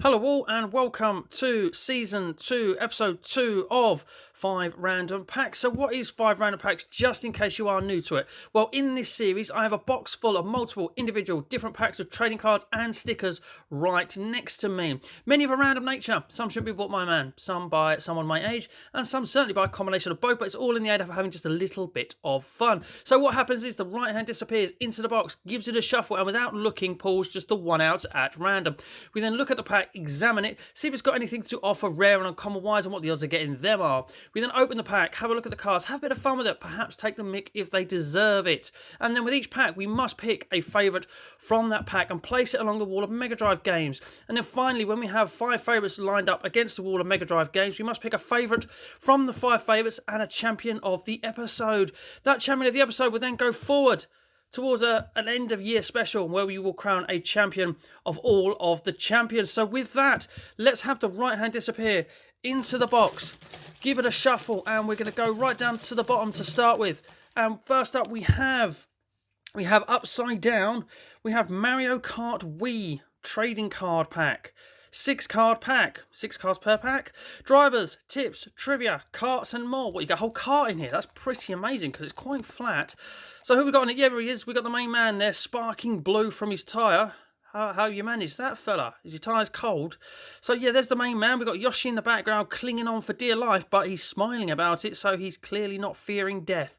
Hello all and welcome to Season 2, Episode 2 of 5 Random Packs. So what is 5 Random Packs, just in case you are new to it? Well, in this series I have a box full of multiple individual different packs of trading cards and stickers right next to me. Many of a random nature, some should be bought by man, some by someone my age, and some certainly by a combination of both, but it's all in the aid of having just a little bit of fun. So what happens is the right hand disappears into the box, gives it a shuffle, and without looking pulls just the one out at random. We then look at the pack, examine it, see if it's got anything to offer rare and uncommon wise and what the odds of getting them are. We then open the pack, have a look at the cards, have a bit of fun with it, perhaps take the mick if they deserve it. And then with each pack, we must pick a favourite from that pack and place it along the wall of Mega Drive games. And then finally, when we have 5 favourites lined up against the wall of Mega Drive games, we must pick a favourite from the 5 favourites and a champion of the episode. That champion of the episode will then go forward towards an end of year special where we will crown a champion of all of the champions. So with that, let's have the right hand disappear into the box, give it a shuffle, and we're going to go right down to the bottom to start with. And first up we have upside down, we have Mario Kart Wii trading card pack. 6 card pack, 6 cards per pack. Drivers, tips, trivia, carts and more. What, you got a whole cart in here? That's pretty amazing because it's quite flat. So who we got in it? Yeah, there he is. We got the main man there, sparking blue from his tyre. How you manage that, fella? Is your tyres cold? So yeah, there's the main man. We've got Yoshi in the background clinging on for dear life, but he's smiling about it, so he's clearly not fearing death.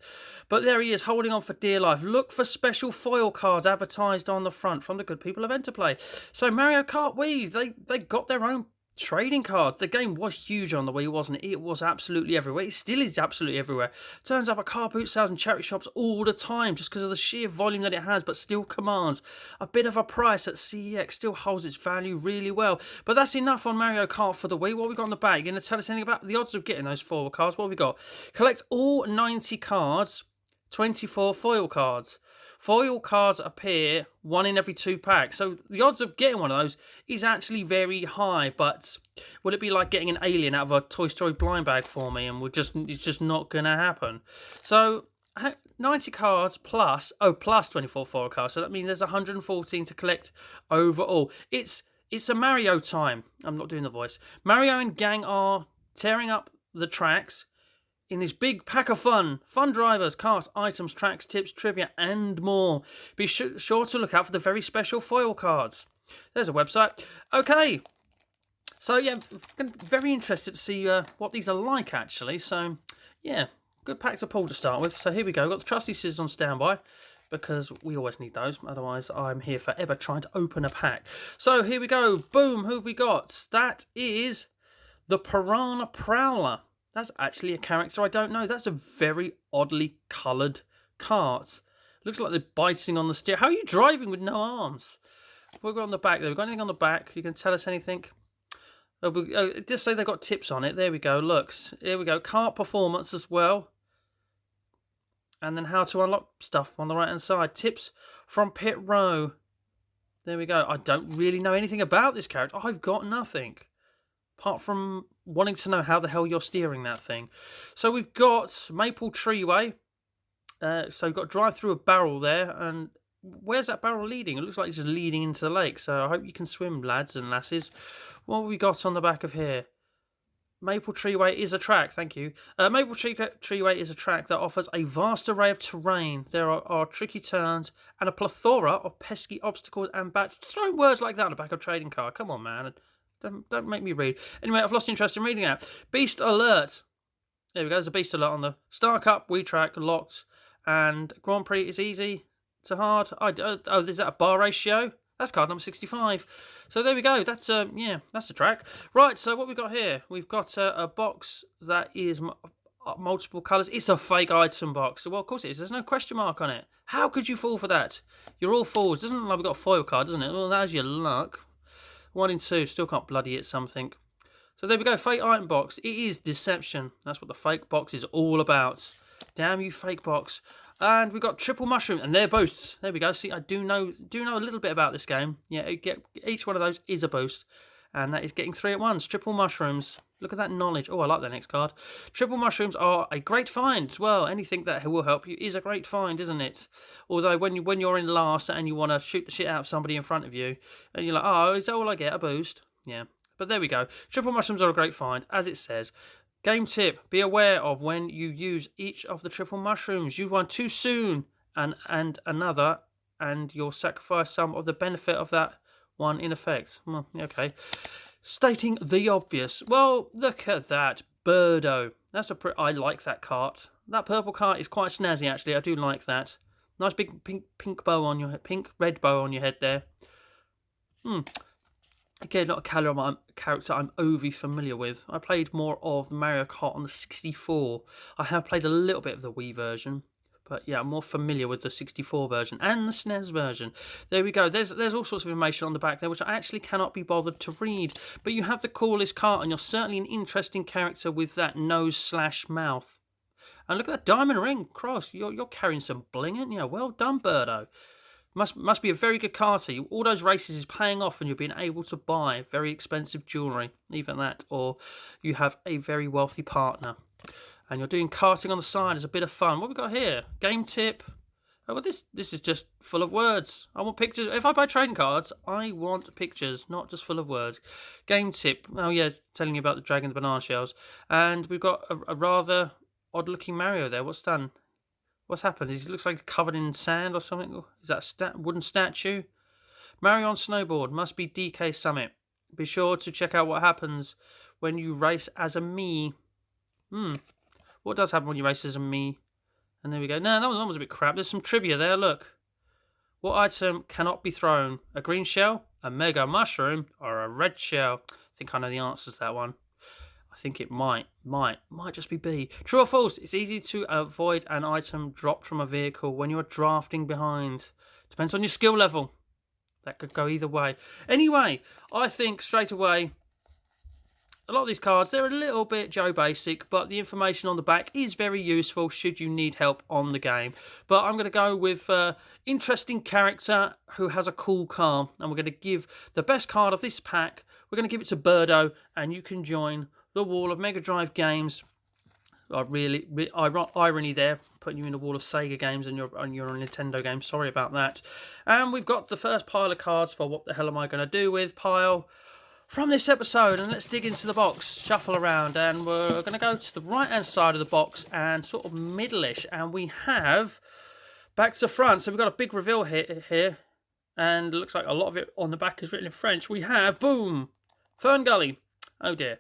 But there he is, holding on for dear life. Look for special foil cards advertised on the front from the good people of Enterplay. So Mario Kart Wii, they got their own trading cards. The game was huge on the Wii, wasn't it? It was absolutely everywhere. It still is absolutely everywhere. Turns up at car boot sales and charity shops all the time just because of the sheer volume that it has, but still commands a bit of a price at CEX. Still holds its value really well. But that's enough on Mario Kart for the Wii. What have we got on the back? You going to tell us anything about the odds of getting those foil cards? What have we got? Collect all 90 cards, 24 foil cards. Foil cards appear 1 in every 2 packs, so the odds of getting one of those is actually very high. But would it be like getting an alien out of a Toy Story blind bag for me, and it's just not going to happen? So 90 cards plus 24 foil cards, so that means there's 114 to collect overall. It's a Mario time. I'm not doing the voice. Mario and gang are tearing up the tracks in this big pack of fun drivers, cars, items, tracks, tips, trivia, and more. Be sure to look out for the very special foil cards. There's a website. Okay, so yeah, very interested to see what these are like, actually. So yeah, good pack to pull to start with. So here we go. Got the trusty scissors on standby, because we always need those, otherwise I'm here forever trying to open a pack. So here we go. Boom, who have we got? That is the Piranha Prowler. That's actually a character I don't know. That's a very oddly coloured cart. Looks like they're biting on the steer. How are you driving with no arms? We've got on the back there. We've got anything on the back? You can tell us anything? Just say they've got tips on it. There we go. Looks. Here we go. Cart performance as well. And then how to unlock stuff on the right hand side. Tips from Pit Row. There we go. I don't really know anything about this character. I've got nothing, apart from wanting to know how the hell you're steering that thing. So we've got Maple Treeway. So we've got drive through a barrel there. And where's that barrel leading? It looks like it's just leading into the lake. So I hope you can swim, lads and lasses. What have we got on the back of here? Maple Treeway is a track, thank you. Maple Treeway is a track that offers a vast array of terrain. There are tricky turns and a plethora of pesky obstacles and throwing words like that on the back of a trading card. Come on, man. Don't make me read. Anyway, I've lost interest in reading it. Beast Alert. There we go. There's a Beast Alert on the Star Cup, Wii Track, locked, and Grand Prix is easy to hard. Is that a bar ratio? That's card number 65. So there we go. That's that's a track. Right. So what we've got here? We've got a box that is multiple colours. It's a fake item box. Well, of course it is. There's no question mark on it. How could you fall for that? You're all fools. Doesn't look like we've got a foil card, doesn't it? Well, that's your luck. 1 in 2, still can't bloody hit something. So there we go, fake item box. It is deception. That's what the fake box is all about. Damn you, fake box. And we've got triple mushroom, and they're boosts. There we go. See, I do know a little bit about this game. Yeah, each one of those is a boost, and that is getting 3 at once. Triple mushrooms. Look at that knowledge. Oh, I like that next card. Triple mushrooms are a great find. Well, anything that will help you is a great find, isn't it? Although when you're in last and you want to shoot the shit out of somebody in front of you, and you're like, oh, is that all I get? A boost? Yeah, But there we go. Triple mushrooms are a great find, as it says. Game tip, be aware of when you use each of the triple mushrooms. Use one too soon and another, and you'll sacrifice some of the benefit of that one in effect. Well, okay. Stating the obvious. Well, look at that. Birdo. I like that cart. That purple cart is quite snazzy, actually. I do like that. Nice big pink bow on your head. Pink red bow on your head there. Again, not a character I'm overly familiar with. I played more of Mario Kart on the 64. I have played a little bit of the Wii version. But yeah, I'm more familiar with the 64 version and the SNES version. There we go. There's all sorts of information on the back there, which I actually cannot be bothered to read. But you have the coolest cart, and you're certainly an interesting character with that nose/mouth. And look at that diamond ring. Cross, you're carrying some bling, aren't you? Well done, Birdo. Must be a very good carter. All those races is paying off, and you're being able to buy very expensive jewellery, even that, or you have a very wealthy partner. And you're doing karting on the side as a bit of fun. What we got here? Game tip. Oh, well, this is just full of words. I want pictures. If I buy trading cards, I want pictures, not just full of words. Game tip. Oh, yeah, telling you about the dragon, the banana shells. And we've got a rather odd-looking Mario there. What's done? What's happened? He looks like covered in sand or something. Is that a wooden statue? Mario on snowboard. Must be DK Summit. Be sure to check out what happens when you race as a Mii. What does happen when you race as a Mii? And there we go. No, that was a bit crap. There's some trivia there, look. What item cannot be thrown? A green shell, a mega mushroom, or a red shell? I think I know the answers to that one. I think it might just be B. True or false? It's easy to avoid an item dropped from a vehicle when you are drafting behind. Depends on your skill level. That could go either way. Anyway, I think straight away, a lot of these cards, they're a little bit Joe Basic, but the information on the back is very useful should you need help on the game. But I'm going to go with interesting character who has a cool car, and we're going to give the best card of this pack, we're going to give it to Birdo, and you can join the wall of Mega Drive games. Really irony there, putting you in the wall of Sega games and your Nintendo games. Sorry about that. And we've got the first pile of cards for what the hell am I going to do with pile from this episode, and let's dig into the box, shuffle around, and we're going to go to the right hand side of the box and sort of middle-ish, and we have back to front. So we've got a big reveal here, and it looks like a lot of it on the back is written in French. We have, boom, Fern Gully. Oh dear,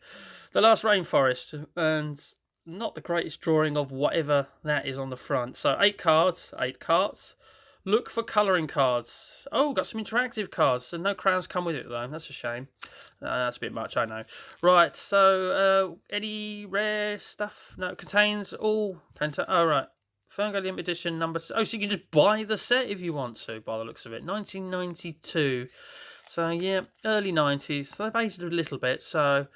the last rainforest, and not the greatest drawing of whatever that is on the front. So 8 cards. Look for colouring cards. Oh, got some interactive cards. So no crowns come with it, though. That's a shame. That's a bit much, I know. Right, so any rare stuff? No, it contains all... Oh, right. Fern Gully Limited Edition number... Oh, so you can just buy the set if you want to, by the looks of it. 1992. So, yeah, early 90s. So they've aged a little bit, so...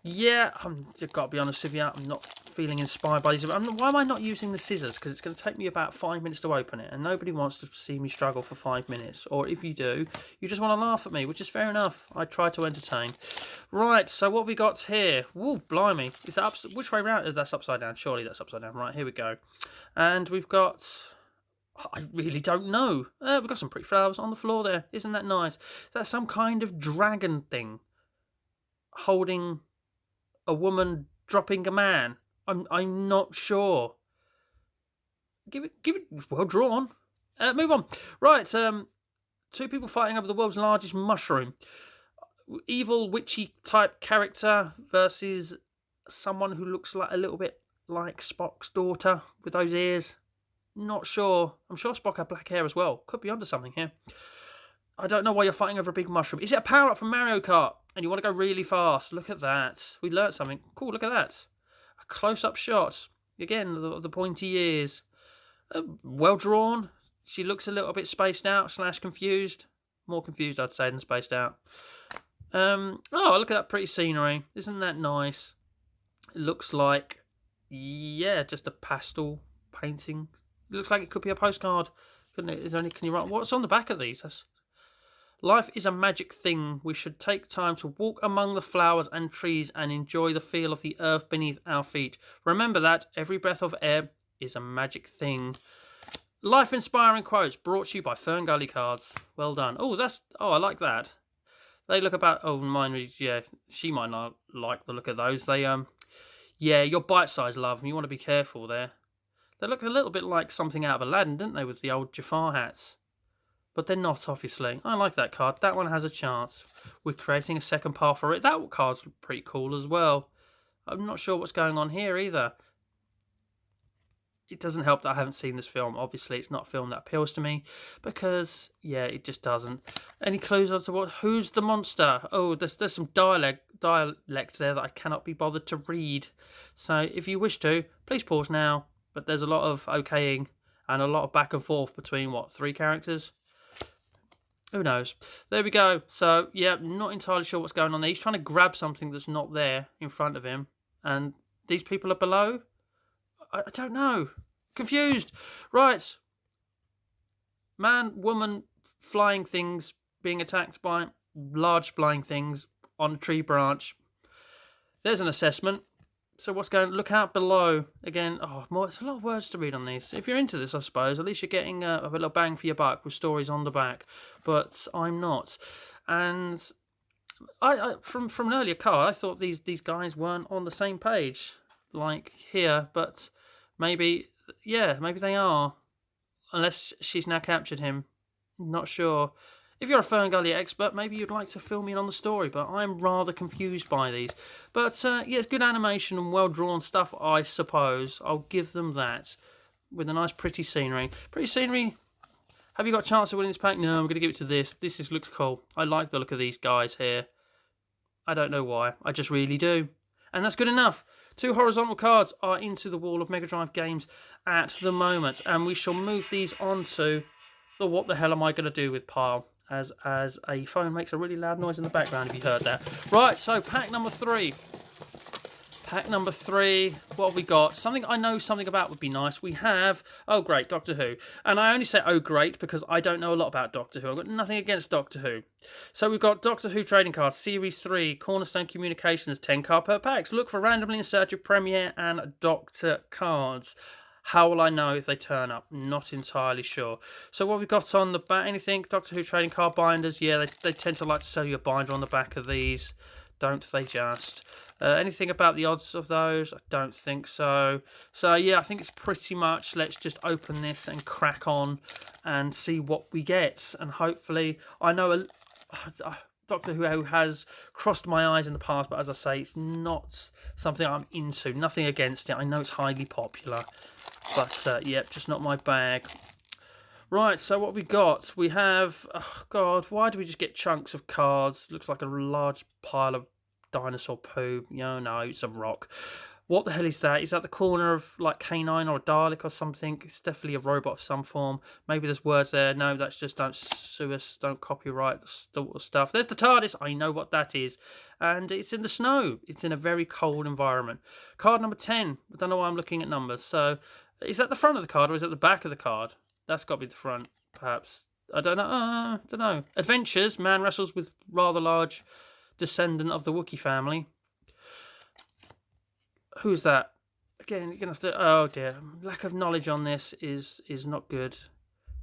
Yeah, I've got to be honest with you, I'm not feeling inspired by these. Why am I not using the scissors? Because it's going to take me about 5 minutes to open it, and nobody wants to see me struggle for 5 minutes. Or if you do, you just want to laugh at me, which is fair enough. I try to entertain. Right, so what we got here? Whoa, blimey. Is that which way round? That's upside down. Surely that's upside down. Right, here we go. And we've got... I really don't know. We've got some pretty flowers on the floor there. Isn't that nice? Is that some kind of dragon thing? Holding... a woman dropping a man. I'm not sure. Give it well drawn. Move on. Right, 2 people fighting over the world's largest mushroom. Evil witchy type character versus someone who looks like a little bit like Spock's daughter with those ears. Not sure. I'm sure Spock had black hair as well. Could be onto something here. I don't know why you're fighting over a big mushroom. Is it a power-up from Mario Kart? And you want to go really fast. Look at that. We learnt something. Cool, look at that. A close-up shot. Again, the pointy ears. Well drawn. She looks a little bit spaced out / confused. More confused, I'd say, than spaced out. Oh, look at that pretty scenery. Isn't that nice? It looks like, yeah, just a pastel painting. It looks like it could be a postcard. Couldn't it? Can you write? What's on the back of these? Life is a magic thing. We should take time to walk among the flowers and trees and enjoy the feel of the earth beneath our feet. Remember that every breath of air is a magic thing. Life-inspiring quotes brought to you by Fern Gully Cards. Well done. Oh, I like that. They look about. Oh, mine is, yeah. She might not like the look of those. Yeah, you're bite-sized, love, and you want to be careful there. They look a little bit like something out of Aladdin, didn't they, with the old Jafar hats? But they're not, obviously. I like that card. That one has a chance. We're creating a second part for it. That card's pretty cool as well. I'm not sure what's going on here either. It doesn't help that I haven't seen this film. Obviously, it's not a film that appeals to me because, yeah, it just doesn't. Any clues as to who's the monster? Oh, there's some dialect there that I cannot be bothered to read. So, if you wish to, please pause now. But there's a lot of okaying and a lot of back and forth between, 3 characters? Who knows? There we go. So, yeah, not entirely sure what's going on there. He's trying to grab something that's not there in front of him. And these people are below? I don't know. Confused. Right. Man, woman, flying things being attacked by large flying things on a tree branch. There's an assessment. So what's going? Look out below. Again, it's a lot of words to read on these. If you're into this, I suppose, at least you're getting a little bang for your buck with stories on the back. But I'm not. And I from an earlier card, I thought these guys weren't on the same page, like here. But maybe they are. Unless she's now captured him. Not sure. If you're a Ferngully expert, maybe you'd like to fill me in on the story, but I'm rather confused by these. But, it's good animation and well-drawn stuff, I suppose. I'll give them that. With a nice, pretty scenery. Pretty scenery. Have you got a chance of winning this pack? No, I'm going to give it to this. This looks cool. I like the look of these guys here. I don't know why. I just really do. And that's good enough. 2 horizontal cards are into the wall of Mega Drive games at the moment. And we shall move these on to the what the hell am I going to do with pile. As a phone makes a really loud noise in the background, if you heard that. Right, so pack number 3. Pack number 3. What have we got? Something I know something about would be nice. We have, oh great, Doctor Who. And I only say oh great because I don't know a lot about Doctor Who. I've got nothing against Doctor Who. So we've got Doctor Who trading cards, Series 3, Cornerstone Communications, 10 card per packs. Look for randomly inserted Premiere and Doctor cards. How will I know if they turn up? Not entirely sure. So what we've got on the back, anything? Doctor Who trading card binders. Yeah, they tend to like to sell you a binder on the back of these. Don't they just? Anything about the odds of those? I don't think so. So yeah, I think it's pretty much let's just open this and crack on and see what we get. And hopefully, I know Doctor Who has crossed my eyes in the past, but as I say, it's not something I'm into. Nothing against it. I know it's highly popular. But, just not my bag. Right, so what we got? We have... Oh, God, why do we just get chunks of cards? Looks like a large pile of dinosaur poo. No, it's a rock. What the hell is that? Is that the corner of, like, K9 or a Dalek or something? It's definitely a robot of some form. Maybe there's words there. No, that's just don't sue us, don't copyright the stuff. There's the TARDIS. I know what that is. And it's in the snow. It's in a very cold environment. Card number 10. I don't know why I'm looking at numbers. So... Is that the front of the card or is it the back of the card? That's got to be the front, perhaps. I don't know. Adventures. Man wrestles with rather large descendant of the Wookiee family. Who's that? Again, you're going to have to... Oh, dear. Lack of knowledge on this is not good.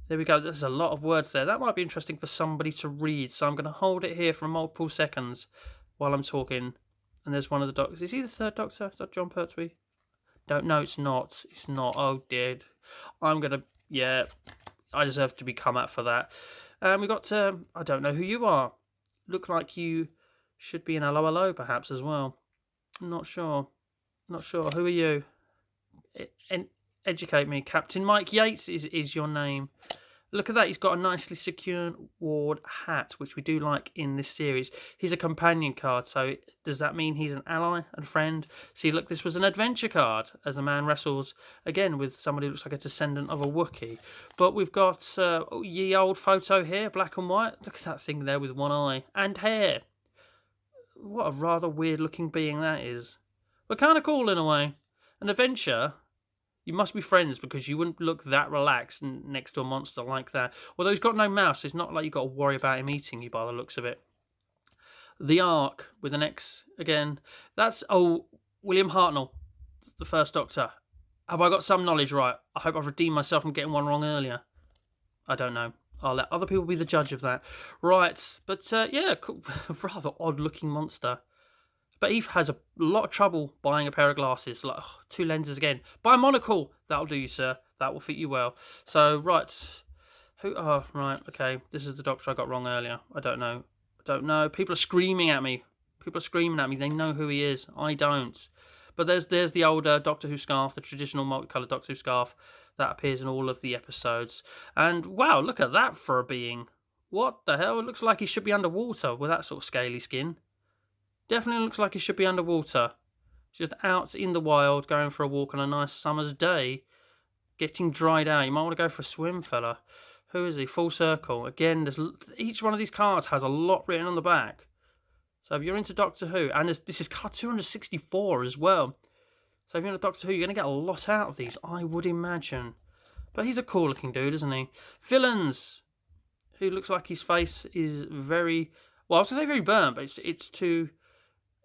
There we go. There's a lot of words there. That might be interesting for somebody to read. So I'm going to hold it here for multiple seconds while I'm talking. And there's one of the doctors. Is he the third doctor? Is that John Pertwee? Don't know, it's not. It's not. Oh, dear. I'm going to... Yeah, I deserve to be come at for that. We got... I don't know who you are. Look like you should be in Hello Hello, perhaps, as well. I'm not sure. Who are you? Educate me. Captain Mike Yates is your name. Look at that. He's got a nicely secured ward hat, which we do like in this series. He's a companion card, so does that mean he's an ally and friend? See, look, this was an adventure card as the man wrestles, again, with somebody who looks like a descendant of a Wookiee. But we've got ye old photo here, black and white. Look at that thing there with one eye and hair. What a rather weird-looking being that is. But kind of cool in a way. An adventure... You must be friends because you wouldn't look that relaxed next to a monster like that. Although he's got no mouth, so it's not like you've got to worry about him eating you by the looks of it. The Ark with an X again. That's, William Hartnell, the first Doctor. Have I got some knowledge right? I hope I've redeemed myself from getting one wrong earlier. I don't know. I'll let other people be the judge of that. Right, but yeah, cool. Rather odd-looking monster. But Eve has a lot of trouble buying a pair of glasses. Like, oh, 2 lenses again. Buy a monocle. That'll do you, sir. That will fit you well. So, right. Who? Oh, right. Okay. This is the doctor I got wrong earlier. I don't know. People are screaming at me. They know who he is. I don't. But there's the older Doctor Who scarf, the traditional multicoloured Doctor Who scarf that appears in all of the episodes. And wow, look at that for a being. What the hell? It looks like he should be underwater with that sort of scaly skin. Definitely looks like he should be underwater. Just out in the wild, going for a walk on a nice summer's day, getting dried out. You might want to go for a swim, fella. Who is he? Full circle. Again, each one of these cards has a lot written on the back. So if you're into Doctor Who, and this is card 264 as well. So if you're into Doctor Who, you're going to get a lot out of these, I would imagine. But he's a cool looking dude, isn't he? Villains, who looks like his face is very, well, I was going to say very burnt, but it's too,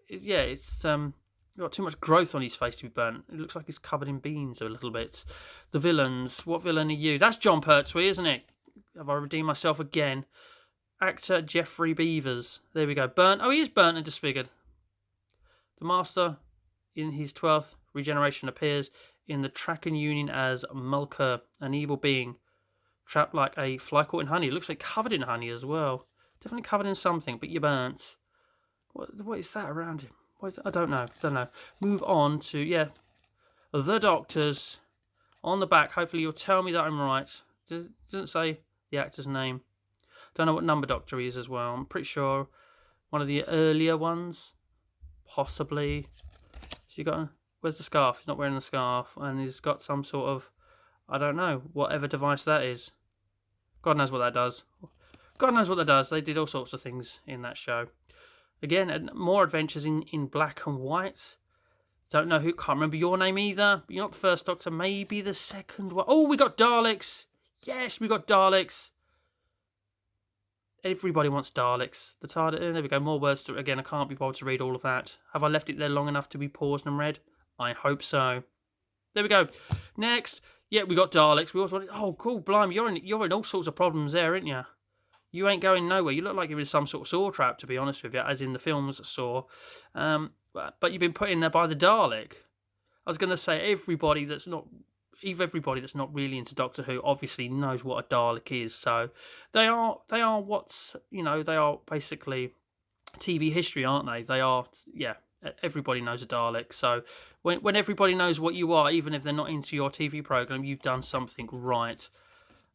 it's got too much growth on his face to be burnt. It looks like he's covered in beans a little bit. The villains, what villain are you? That's John Pertwee, isn't it? Have I redeemed myself again? Actor Geoffrey Beevers. There we go. Burnt. Oh, he is burnt and disfigured. The Master, in his 12th regeneration, appears in the Traken Union as Mulker, an evil being, trapped like a fly caught in honey. It looks like covered in honey as well. Definitely covered in something, but you're burnt. What is that around him? What is that? I don't know. Move on to, the Doctors. On the back, hopefully you'll tell me that I'm right. Doesn't say the actor's name. Don't know what number Doctor he is as well. I'm pretty sure one of the earlier ones. Possibly. So you got, where's the scarf? He's not wearing the scarf. And he's got some sort of, I don't know, whatever device that is. God knows what that does. They did all sorts of things in that show. Again, more adventures in black and white. Don't know who, can't remember your name either. You're not the first Doctor, maybe the second one. Oh, we got Daleks. Yes, we got Daleks. Everybody wants Daleks. The TARDIS, there we go, more words to it. Again, I can't be bothered to read all of that. Have I left it there long enough to be paused and read? I hope so. There we go. Next, yeah, we got Daleks. We also wanted, oh, cool, blimey, you're in all sorts of problems there, aren't you? You ain't going nowhere. You look like you're in some sort of saw trap, to be honest with you, as in the films Saw. But you've been put in there by the Dalek. I was going to say everybody that's not really into Doctor Who obviously knows what a Dalek is. So they are they are basically TV history, aren't they? They are, everybody knows a Dalek. So when everybody knows what you are, even if they're not into your TV program, you've done something right.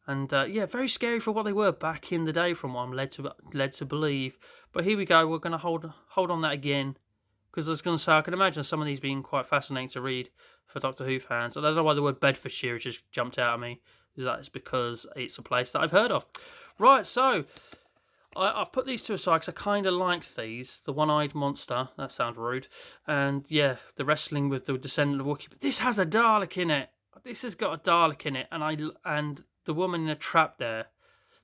And very scary for what they were back in the day, from what I'm led to believe. But here we go. We're going to hold on that again, because I was going to say, I can imagine some of these being quite fascinating to read for Doctor Who fans. I don't know why the word Bedfordshire just jumped out at me. That's because it's a place that I've heard of. Right, so I put these two aside because I kind of liked these. The one-eyed monster, that sounds rude. And yeah, the wrestling with the descendant of Wookiee. But this has a Dalek in it. This has got a Dalek in it. And the woman in a trap there.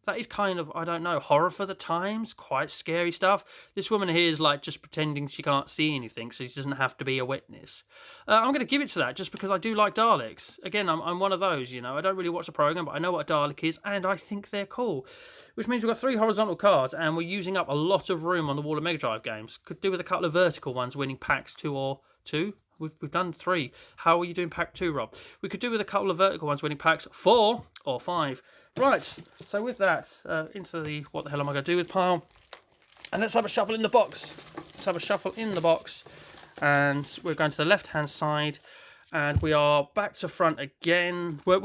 That is kind of, I don't know, horror for the times, quite scary stuff. This woman here is like just pretending she can't see anything, so she doesn't have to be a witness. I'm going to give it to that just because I do like Daleks. Again, I'm one of those, I don't really watch the program, but I know what a Dalek is, and I think they're cool. Which means we've got 3 horizontal cards, and we're using up a lot of room on the wall of Mega Drive games. Could do with a couple of vertical ones, winning packs 2 or 2. We've done 3. How are you doing pack 2, Rob? We could do with a couple of vertical ones winning packs 4 or 5. Right, so with that, into the what the hell am I going to do with pile. And let's have a shuffle in the box. And we're going to the left-hand side. And we are back to front again. We're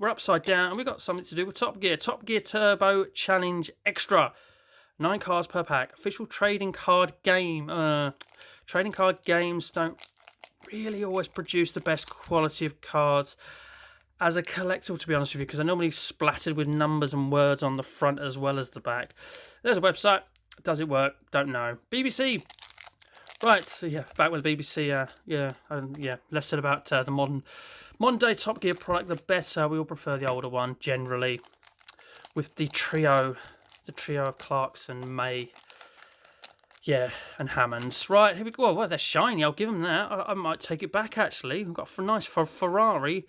upside down. And we've got something to do with Top Gear. Top Gear Turbo Challenge Extra. 9 cards per pack. Official trading card game. Trading card games don't really always produce the best quality of cards as a collectible, to be honest with you, because they're normally splattered with numbers and words on the front as well as the back. There's a website. Does it work? Don't know. BBC. Right, so yeah, back with the BBC. Less said about the modern day Top Gear product, the better. We all prefer the older one generally, with the trio of Clarkson, May, and Hammonds. Right, here we go. Well, they're shiny. I'll give them that. I might take it back, actually. We've got a nice Ferrari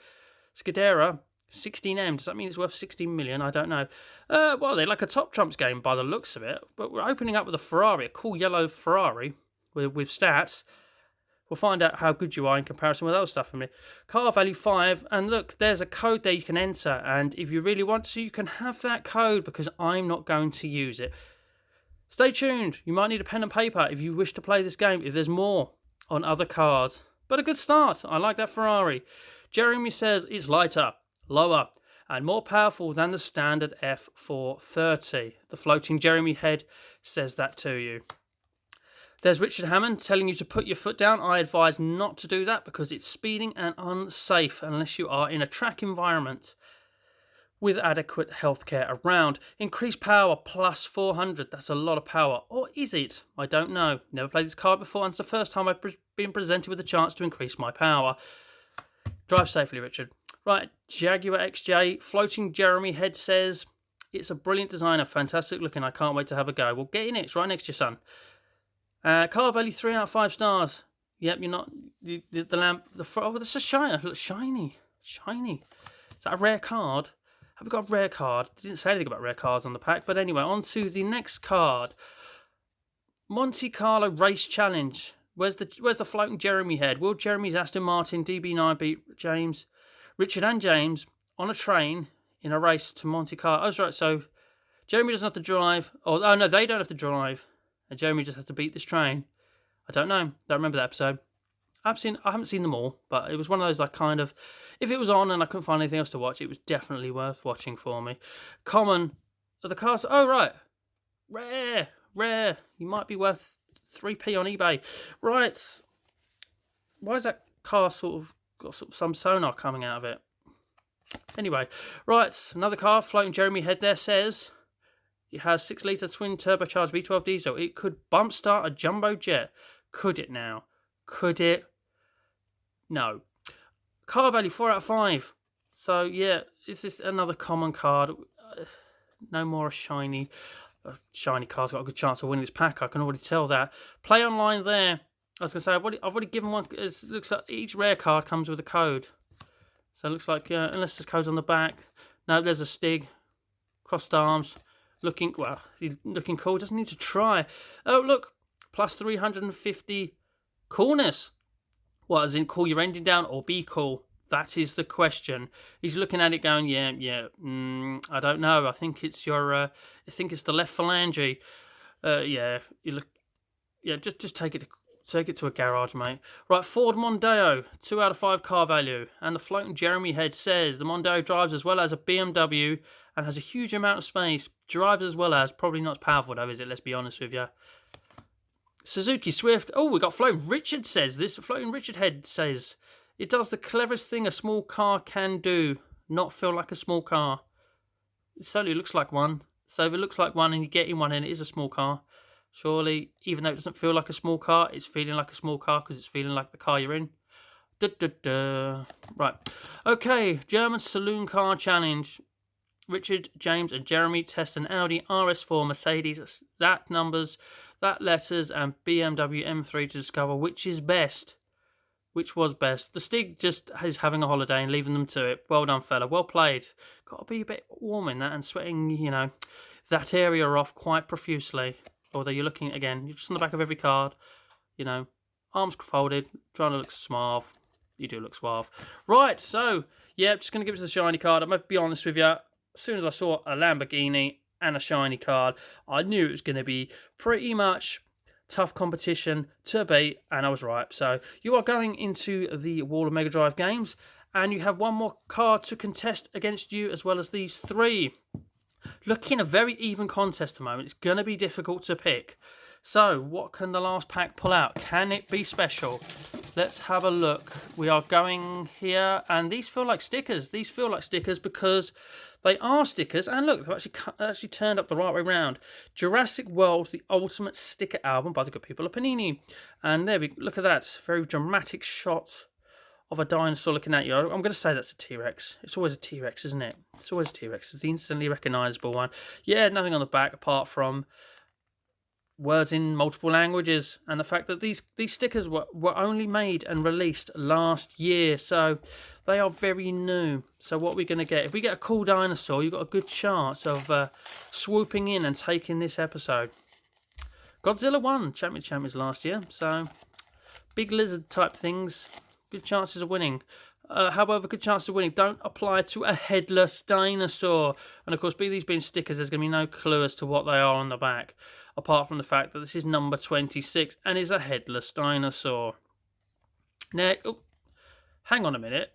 Scudera 16M, does that mean it's worth 16 million? I don't know. Well, they're like a Top Trumps game by the looks of it. But we're opening up with a Ferrari, a cool yellow Ferrari with stats. We'll find out how good you are in comparison with other stuff. Car value 5. And look, there's a code there you can enter. And if you really want to, you can have that code because I'm not going to use it. Stay tuned. You might need a pen and paper if you wish to play this game, if there's more on other cars. But a good start. I like that Ferrari. Jeremy says it's lighter, lower, and more powerful than the standard F430. The floating Jeremy head says that to you. There's Richard Hammond telling you to put your foot down. I advise not to do that because it's speeding and unsafe unless you are in a track environment with adequate healthcare around. Increased power plus 400. That's a lot of power. Or is it? I don't know. Never played this card before, and it's the first time I've been presented with a chance to increase my power. Drive safely, Richard. Right, Jaguar XJ. Floating Jeremy head says, it's a brilliant designer, fantastic looking. I can't wait to have a go. Well, get in it. It's right next to your son. Car value 3 out of 5 stars. Yep, you're not... The lamp... Oh, that's a shiny. It looks shiny. Shiny. Is that a rare card? Have we got a rare card? They didn't say anything about rare cards on the pack. But anyway, on to the next card. Monte Carlo Race Challenge. Where's the floating Jeremy head? Will Jeremy's Aston Martin DB9 beat Richard and James on a train in a race to Monte Carlo? Oh, that's right. So Jeremy doesn't have to drive. Oh no, they don't have to drive. And Jeremy just has to beat this train. I don't know. Don't remember that episode. I haven't seen them all, but it was one of those like kind of, if it was on and I couldn't find anything else to watch, it was definitely worth watching for me. Common, the cars. Oh right, rare. You might be worth 3p on eBay. Right. Why is that car got some sonar coming out of it? Anyway, right. Another car floating Jeremy head there says it has 6-litre twin turbocharged V12 diesel. It could bump start a jumbo jet. Could it now? Could it? No. Car value 4 out of 5. So yeah, is this another common card? No more a shiny. A shiny card's got a good chance of winning this pack. I can already tell that. Play online there. I was going to say, I've already given one. It looks like each rare card comes with a code. So it looks like, unless there's codes on the back. No, there's a Stig. Crossed arms. Looking cool. Doesn't need to try. Oh, look. Plus 350 coolness. What, as in cool your engine down or be cool? That is the question. He's looking at it going, I don't know. I think it's I think it's the left phalange. Just take it to a garage, mate. Right, Ford Mondeo, 2 out of 5 car value. And the floating Jeremy head says the Mondeo drives as well as a BMW and has a huge amount of space. Drives as well as, probably not as powerful though, is it? Let's be honest with you. Suzuki Swift. Oh, we got Floating Richard says this. Floating Richard head says it does the cleverest thing a small car can do. Not feel like a small car. It certainly looks like one. So if it looks like one and you get in one and it is a small car, surely, even though it doesn't feel like a small car, it's feeling like a small car because it's feeling like the car you're in. Right. Okay, German Saloon Car Challenge. Richard, James and Jeremy test an Audi RS4, Mercedes, that numbers, that letters and BMW M3 to discover which is best. Which was best. The Stig just is having a holiday and leaving them to it. Well done, fella. Well played. Got to be a bit warm in that and sweating, that area off quite profusely. Although you're looking, again, you're just on the back of every card, arms folded, trying to look suave. You do look suave. Right, so, just going to give it to the shiny card. I'm going to be honest with you. As soon as I saw a Lamborghini and a shiny card, I knew it was going to be pretty much tough competition to beat, and I was right. So you are going into the Wall of Mega Drive games, and you have one more card to contest against you, as well as these 3. Looking a very even contest at the moment. It's going to be difficult to pick. So what can the last pack pull out? Can it be special? Let's have a look. We are going here, and these feel like stickers. These feel like stickers because they are stickers, and look, they've actually turned up the right way round. Jurassic World, the Ultimate Sticker Album by the good people of Panini. And there we look at that. Very dramatic shot of a dinosaur looking at you. I'm going to say that's a T-Rex. It's always a T-Rex, isn't it? It's always a T-Rex. It's the instantly recognisable one. Yeah, nothing on the back apart from words in multiple languages, and the fact that these stickers were only made and released last year. So They are very new. So what we're going to get, if we get a cool dinosaur, you've got a good chance of swooping in and taking this episode. Godzilla won Champions last year, so big lizard type things, good chances of winning. However, good chances of winning don't apply to a headless dinosaur. And of course, these being stickers, there's going to be no clue as to what they are on the back, apart from the fact that this is number 26 and is a headless dinosaur. Now, hang on a minute.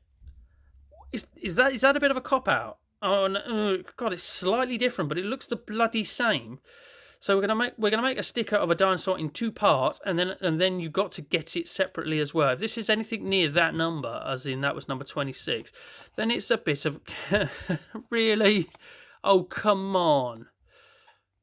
Is that a bit of a cop out? Oh no, God, it's slightly different, but it looks the bloody same. So we're gonna make a sticker of a dinosaur in 2 parts, and then you got to get it separately as well. If this is anything near that number, as in that was number 26, then it's a bit of really. Oh come on!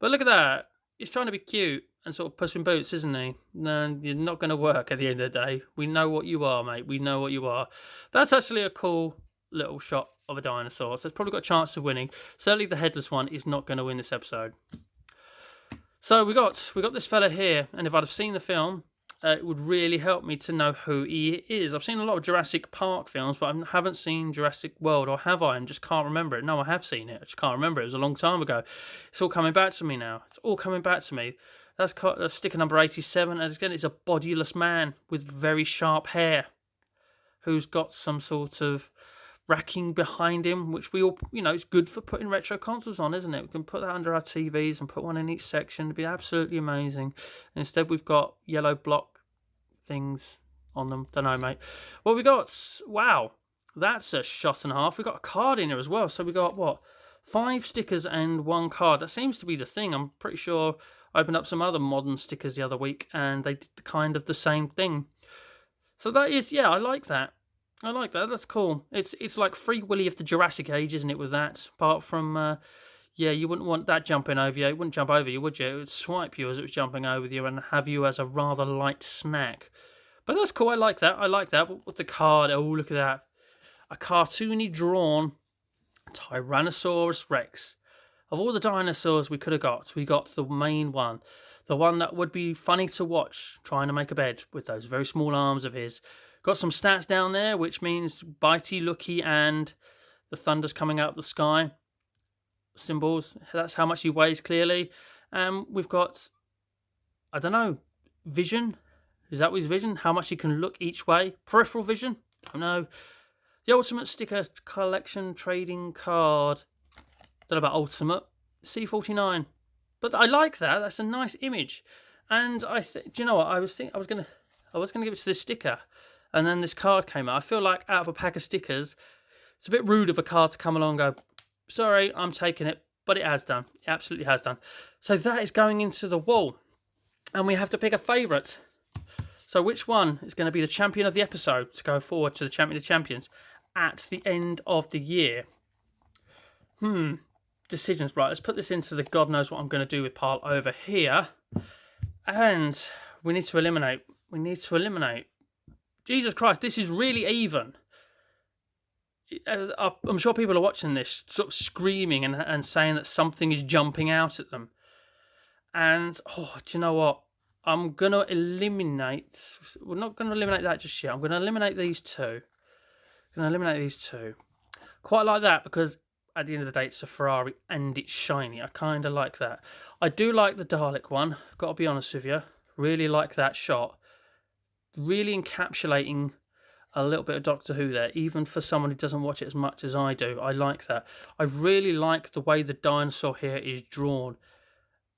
But look at that. He's trying to be cute and sort of Puss in Boots, isn't he? No, you're not going to work at the end of the day. We know what you are, mate. We know what you are. That's actually a cool little shot of a dinosaur. So it's probably got a chance of winning. Certainly the headless one is not going to win this episode. So we got this fella here, and if I'd have seen the film, it would really help me to know who he is. I've seen a lot of Jurassic Park films, but I haven't seen Jurassic World, or have I? And just can't remember it. No, I have seen it. I just can't remember it. It was a long time ago. It's all coming back to me now. It's all coming back to me. That's sticker number 87, and again, it's a bodiless man with very sharp hair, who's got some sort of racking behind him, which we all, it's good for putting retro consoles on, isn't it? We can put that under our TVs and put one in each section. It'd be absolutely amazing. Instead, we've got yellow block things on them. Don't know, mate. What we got? Wow, that's a shot and a half. We got a card in here as well. So we got what? 5 stickers and 1 card. That seems to be the thing. I'm pretty sure I opened up some other modern stickers the other week, and they did kind of the same thing. So that is, I like that. I like that. That's cool. It's like Free Willy of the Jurassic Age, isn't it, with that? Apart from, you wouldn't want that jumping over you. It wouldn't jump over you, would you? It would swipe you as it was jumping over you and have you as a rather light snack. But that's cool. I like that. I like that. With the card, oh, look at that. A cartoony drawn Tyrannosaurus Rex. Of all the dinosaurs we could have got, we got the main one. The one that would be funny to watch, trying to make a bed with those very small arms of his. Got some stats down there, which means bitey, looky, and the thunder's coming out of the sky. Symbols. That's how much he weighs, clearly. We've got, I don't know, vision. Is that what his vision? How much he can look each way? Peripheral vision? I don't know. The Ultimate Sticker Collection Trading Card. Don't know about Ultimate. C49. But I like that. That's a nice image. And do you know what? I was gonna give it to this sticker, and then this card came out. I feel like out of a pack of stickers, it's a bit rude of a card to come along and go, sorry, I'm taking it. But it has done. It absolutely has done. So that is going into the wall. And we have to pick a favourite. So which one is going to be the champion of the episode to go forward to the Champion of Champions at the end of the year? Decisions. Right, let's put this into the God knows what I'm going to do with pile over here. And we need to eliminate. Jesus Christ, this is really even. I'm sure people are watching this sort of screaming and saying that something is jumping out at them. And, do you know what? I'm going to eliminate... We're not going to eliminate that just yet. I'm going to eliminate these two. Quite like that because at the end of the day, it's a Ferrari and it's shiny. I kind of like that. I do like the Dalek one. Got to be honest with you. Really like that shot. Really encapsulating a little bit of Doctor Who there, even for someone who doesn't watch it as much as I do. I like that. I really like the way the dinosaur here is drawn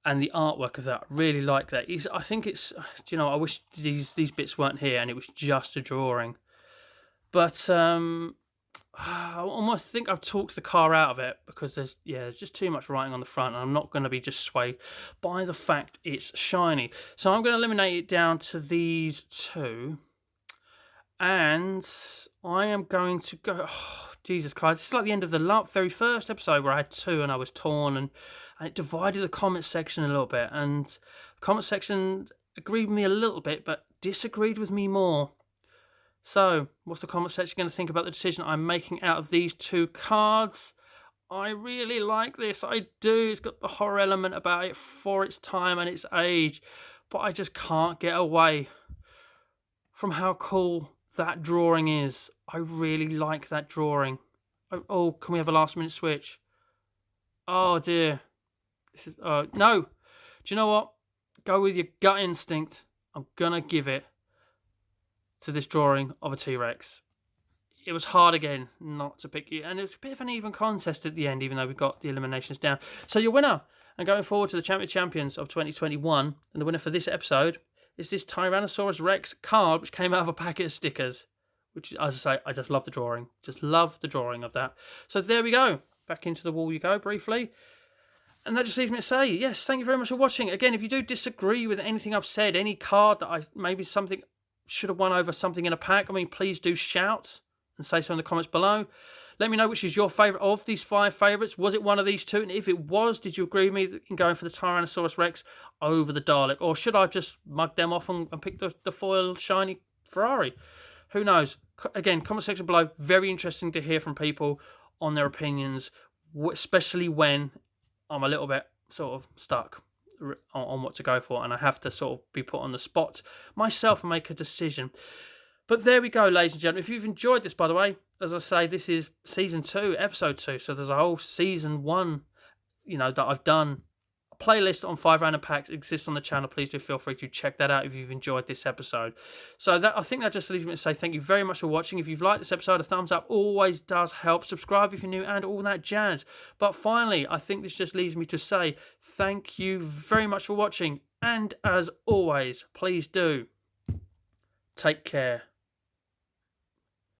and the artwork of that. Really like that. I think it's, I wish these bits weren't here and it was just a drawing. But I almost think I've talked the car out of it because there's just too much writing on the front, and I'm not going to be just swayed by the fact it's shiny. So I'm going to eliminate it down to these two, and I am going to go. Oh, Jesus Christ! This is like the end of the very first episode where I had 2 and I was torn, and it divided the comment section a little bit, and the comment section agreed with me a little bit, but disagreed with me more. So, what's the comment section going to think about the decision I'm making out of these 2 cards? I really like this. I do. It's got the horror element about it for its time and its age. But I just can't get away from how cool that drawing is. I really like that drawing. Oh, can we have a last minute switch? Oh dear. This is no. Do you know what? Go with your gut instinct. I'm gonna give it to this drawing of a T-Rex. It was hard again not to pick you, and it was a bit of an even contest at the end, even though we got the eliminations down. So your winner, and going forward to the Champions of 2021, and the winner for this episode is this Tyrannosaurus Rex card, which came out of a packet of stickers. Which, as I say, I just love the drawing. Just love the drawing of that. So there we go. Back into the wall you go briefly. And that just leaves me to say, yes, thank you very much for watching. Again, if you do disagree with anything I've said, any card that maybe something should have won over something in a pack, I mean, please do shout and say so in the comments below. Let me know which is your favourite of these 5 favourites. Was it one of these 2? And if it was, did you agree with me in going for the Tyrannosaurus Rex over the Dalek? Or should I just mug them off and pick the foil shiny Ferrari? Who knows? Again, comment section below. Very interesting to hear from people on their opinions, especially when I'm a little bit sort of stuck on what to go for, and I have to sort of be put on the spot myself and make a decision. But there we go, ladies and gentlemen. If you've enjoyed this, by the way, as I say, this is season 2, episode 2. So there's a whole season 1, that I've done. A playlist on 5 random packs exists on the channel. Please do feel free to check that out if you've enjoyed this episode. So I think that just leaves me to say thank you very much for watching. If you've liked this episode, a thumbs up always does help. Subscribe if you're new and all that jazz. But finally, I think this just leaves me to say thank you very much for watching. And as always, please do take care.